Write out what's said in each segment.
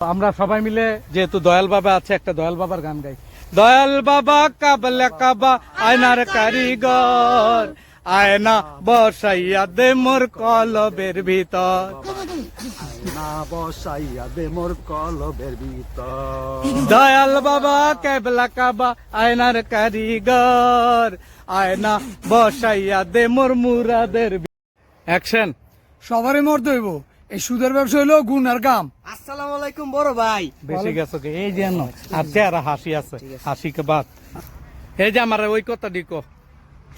আমরা সবাই মিলে যেহেতু দয়াল বাবা আছে একটা দয়াল বাবার গান গাই। দয়াল বাবা কাবলা কাবা আয়নার কারিগর, আয়না বসাইয়া দে মোর কলবের ভিতর, না বসাইয়া দে মোর কলবের ভিতর। দয়াল বাবা কাবলা কাবা আয়নার কারিগর, আয়না বসাইয়া দে মোর মুরাদের। অ্যাকশন। সবারই মরতে হইব, এই সুদের ব্যবসা হইলো গুণ আর কাম। আসসালামু আলাইকুম বড় ভাই। বেশি গেছো কে? এই যে আর চেহারা হাসি আছে, হাসিকে বাদ। এই যে আমার ওই কথা ডিকো,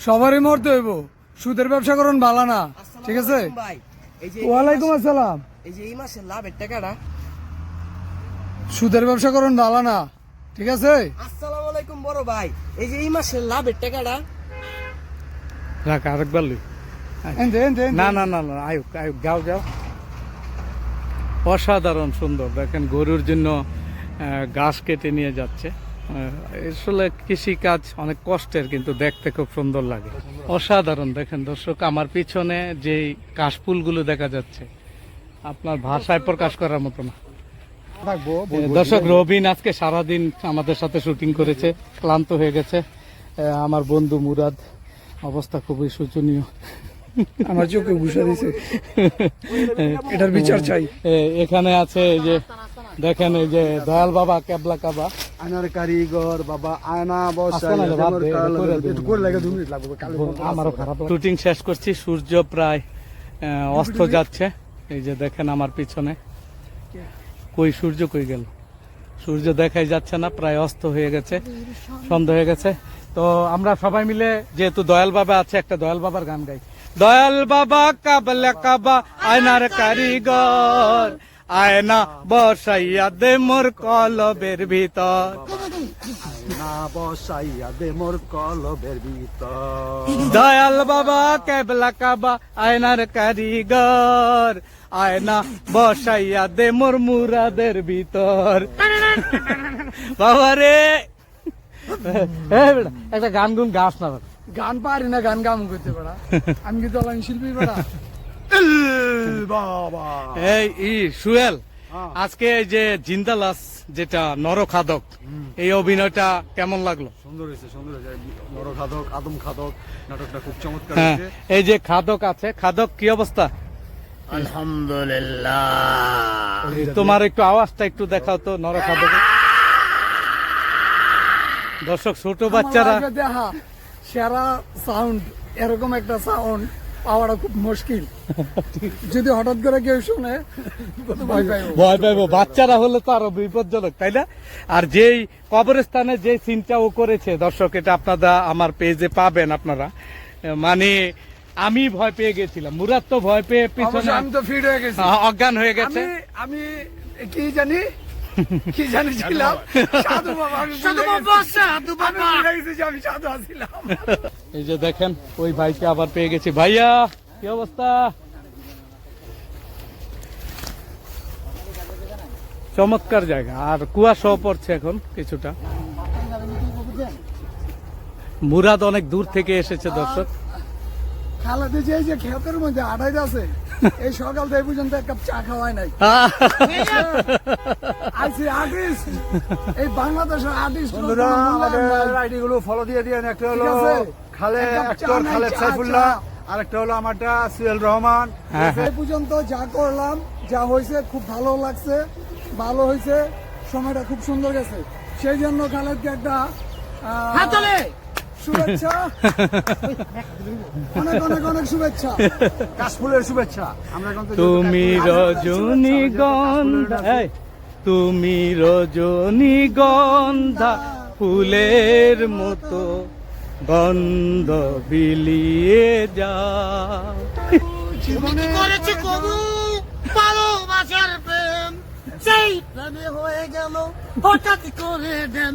সবারই মরতে হইব, সুদের ব্যবসা করুন ভালো না, ঠিক আছে? ভাই এই যে ওয়ালাইকুম আসসালাম। এই যে এই মাসের লাভের টাকাটা। সুদের ব্যবসা করুন ভালো না, ঠিক আছে? আসসালামু আলাইকুম বড় ভাই, এই যে এই মাসের লাভের টাকাটা। রাখ আরেকবার লই। না না না না, আয়ুক আয়ুক, যাও যাও। অসাধারণ সুন্দর, দেখেন গরুর জন্য ঘাস কেটে নিয়ে যাচ্ছে। আসলে কৃষি কাজ অনেক কষ্টের, কিন্তু দেখতে খুব সুন্দর লাগে। অসাধারণ। দেখেন দর্শক, আমার পিছনে যে কাশফুলগুলো দেখা যাচ্ছে আপনার ভাষায় প্রকাশ করার মতো না। দর্শক, রবিন আজকে সারাদিন আমাদের সাথে শুটিং করেছে, ক্লান্ত হয়ে গেছে। আমার বন্ধু মুরাদ, অবস্থা খুবই শোচনীয়। আমার চোখে ঘুষা দিছে, এটার বিচার চাই। এখানে আছে এই যে দেখেন, এই যে দয়াল বাবা কেবলা কাবা আয়নার কারিগর বাবা, আয়না বসাইয়া দে মোর কলবের ভিতর। একটু করে লাগে 2 মিনিট লাগবে, কালে আমারও খারাপ। শুটিং শেষ করছি, সূর্য প্রায় অস্ত যাচ্ছে। এই যে দেখেন আমার পিছনে, কই সূর্য কই গেল? সূর্য দেখাই যাচ্ছে না, প্রায় অস্ত হয়ে গেছে, সন্ধ্যা হয়ে গেছে। তো আমরা সবাই মিলে যেহেতু দয়াল বাবা আছে একটা দয়াল বাবার গান গাই। দয়াল বাবা কাবলা কাবা আয়নার কারিগর, আয়না বসাইয়া দে মোর কলবের ভিতর, না বসাইয়া দে মোর কলবের ভিতর। দয়াল বাবা কেবলা কাবা আয়নার কারিগর, আয়না বসাইয়া দে মোর মুরাদের ভিতর। বাবা রে, একটা গান গুন গাছ না। গান পারি না, গান গাম করতে পারা, আমি কি দলান শিল্পী পারা। বাবা এই সুয়েল, আজকে এই যে জিন্দালাস যেটা নরখাদক, এই অভিনয়টা কেমন লাগলো? সুন্দর হয়েছে, সুন্দর হয়েছে। নরখাদক, আদম খাদক নাটকটা খুব চমৎকার হ্যাঁ, হয়েছে। এই যে খাদক আছে, খাদক কি অবস্থা? আলহামদুলিল্লাহ। তোমার একটু আওয়াজটা একটু দেখাও তো নরখাদক। দর্শক, ছোট বাচ্চারা আমার দেখা সেরা সাউন্ড, এরকম একটা সাউন্ড পাওয়াটা খুব মুশকিল। যদি হঠাৎ করে কেউ শুনে ভয় পাইব। ভয় পাইবো, বাচ্চারা হলে তো আরো বিপজ্জনক, তাই না? আর যেই কবরস্থানে যে সিনটা ও করেছে, দর্শক এটা আপনারা আমার পেজে পাবেন আপনারা। মানে আমি ভয় পেয়ে গেছিলাম, মুরাদ তো ভয় পেয়ে পিছনে আমি তো ফিট হয়ে গেছি, অজ্ঞান হয়ে গেছে। আমি কি জানি ছিলাম সাধু বাবা। আমি ভুলে গেছি যে আমি সাধু আছিলাম। এই যে দেখেন, ওই ভাইকে আবার পেয়ে গেছি। ভাইয়া কি অবস্থা? চমৎকার জায়গা, আর কুয়াশাও পড়ছে এখন কিছুটা। মুরাদ অনেক দূর থেকে এসেছে দর্শক। খালাতে যে ক্ষেতের মধ্যে আড়াই আছে, এই সকাল থেকে পর্যন্ত এক কাপ চা খাওয়াই নাই। আর্টিস্ট, এই বাংলাদেশের আর্টিস্ট। বন্ধুরা, আমাদের আইডি গুলো ফলো দিয়ে দিয়েন। একটা হলো খালেদ সাইফুল্লাহ, আর একটা হলো আমারটা সুহেল রহমান। এই পর্যন্ত যা করলাম, যা হয়েছে খুব ভালো লাগছে, ভালো হয়েছে, সময়টা খুব সুন্দর গেছে। সেই জন্য খালেদকে একটা শুভেচ্ছা, অনেক অনেক অনেক শুভেচ্ছা, কাশফুলের শুভেচ্ছা। আমরা তুমি রজনীগন্ধা, তুমি রজনীগন্ধা ফুলের মতো গন্ধ বিলিয়ে যাও। জীবনে করেছি কবু ভালোবাসার প্রেম, সেই প্রেমে হয়ে গেল হঠাৎ করে ড্যাম।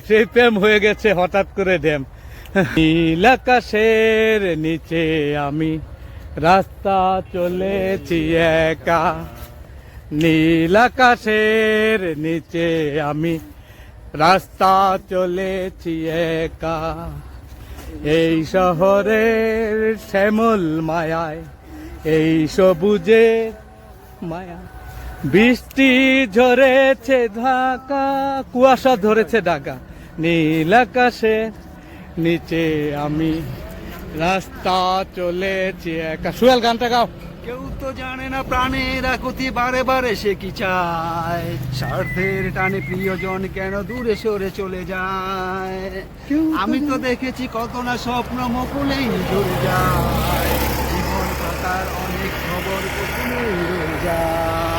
সেই প্রেম হয়ে গেছে হঠাৎ করে ড্যাম। নীল আকাশের নিচে আমি রাস্তা চলেছি একা, নীল আকাশের নিচে আমি রাস্তা চলেছি একা, এই শহরের শ্যামল মায়ায়, এই সবুজের মায়া বৃষ্টি ঝরেছে ঢাকা, কুয়াশা ধরেছে ঢাকা, নীল আকাশে নিচে আমি রাস্তা চলেছি একা। সুয়েল গানটা গাও। কেউ তো জানে না প্রাণের আকুতি বারে বারে সে কি চায়, স্বার্থের টানে প্রিয়জন কেন দূরে সরে চলে যায়। আমি তো দেখেছি কত না স্বপ্ন মুকুলেই ঝরে যায়, জীবন কাটার অনেক খবর কোথায় রয়ে যায়।